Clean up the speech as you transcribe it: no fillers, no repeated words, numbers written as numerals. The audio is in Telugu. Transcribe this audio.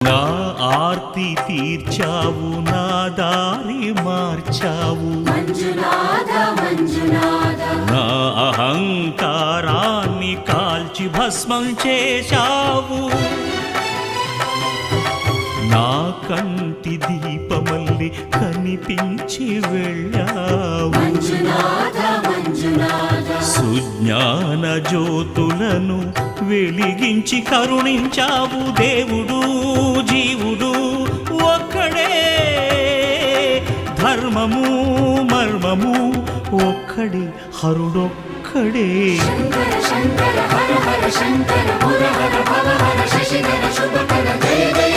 నా ఆర్తి తీర్చావు, నా దారి మార్చావు, నా అహంకారాన్ని కాల్చి భస్మం చేశావు. నా కంటి దీపమల్లి కనిపించి వెళ్ళావు. సుజ్ఞాన జ్యోతులను వెలిగించి కరుణించావు. దేవుడు జీవుడు ఒక్కడే, ధర్మము మర్మము ఒక్కడే, హరుడొక్కడే. శంకర శంకర హర హర శంకర ముర హర భవ హర శశిధర శుభకర జయ జయ